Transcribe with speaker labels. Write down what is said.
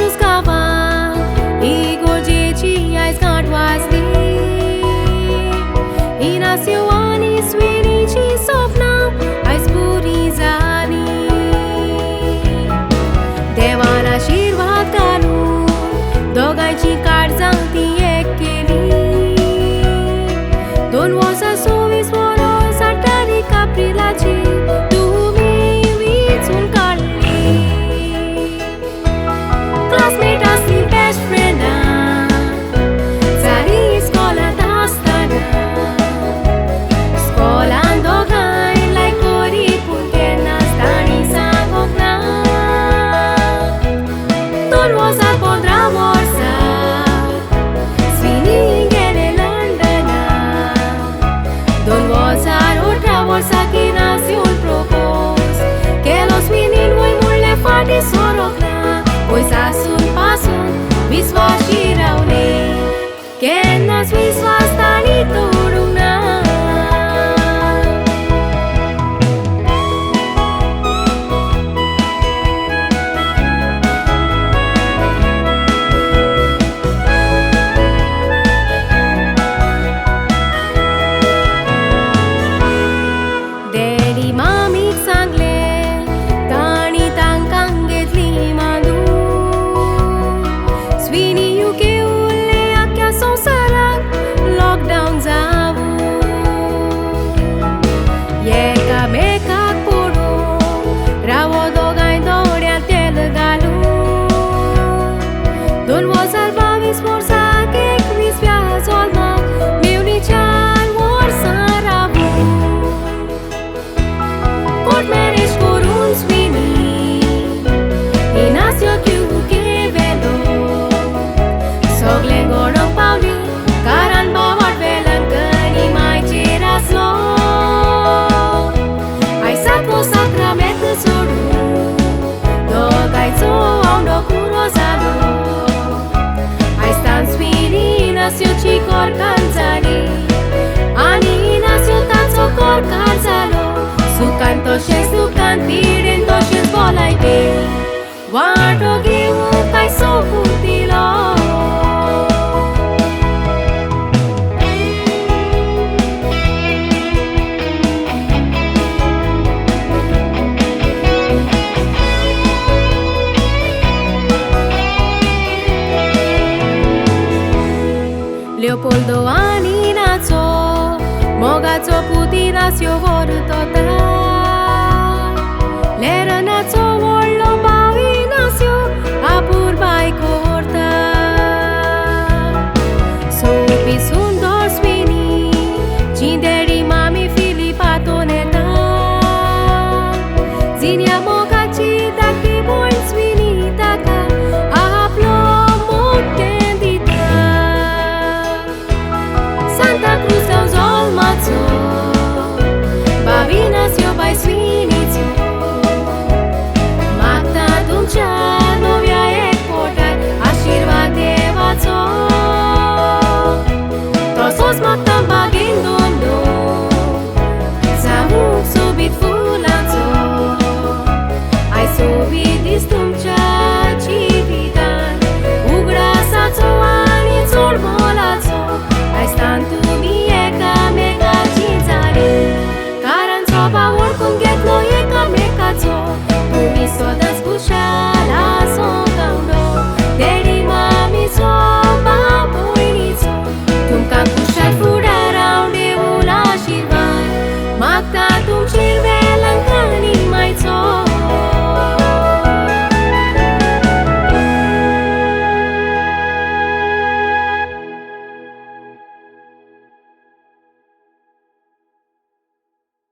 Speaker 1: buscava e gorjeci ai scardoasli. INACIO SWEENY ci sopnau ai spurizani. देवाला आशीर्वाद घालून दोघांची काळजांती एक केली. 2 वर्सां 26 वर्स 8 तारीख एप्रिलाची तुम्ही विचून काढली. क्लासमेट आसली बेस्ट फ्रेंडां जाली इस्कॉलांत आसतना. इस्कॉलांत दोगांय लायक करी पूण केन्नाच तांणी सांगोंक ना. 2 वर्सां 15 वर्सां स्वीनी गेले लंडनाक. 2 वर्सां 18 वर्सां INACIOन प्रपोज केलो स्वीनीन. वय म्हणलें फाटीं सरोंक ना. पयस आसून पासून विस्वाशी रावले. केन्नाच विस्वास तांणी तोडूंक ना. डॅडी मामीक सांगलें तांणी तांकां घेतली मांडून. स्वीनी UK उरले आख्या संवसाराक लॉकडावन जावून. एकामेकाक पडून रावो दोगांय दोड्यार तेल घालून. 2 वर्सां 22 वर्साक 21व्या जल्माक मेवलीं 4 वर्सां रावून. कोर्ट मॅरेज करून स्वीनी INACIO UK वेलो. सगळें घडोवंक पावलें कारण बावाट वेलंकनी मायचेर आसलो. आयज 7वो साक्रामेंत सोडून दोगांयचो आवडो कुरो जालो. आयज तान स्वीनी INACIOची कोरकार जाली आनी INACIO ताचो कोरकार जालो. सुखान तशेंच दुखान पिडेन तशेंच भलायकेन वांटो घेवंक काय सोपून दिलो. Leopoldo आनी नाचो मोगाचो पूत INACIO व्हरतो ता.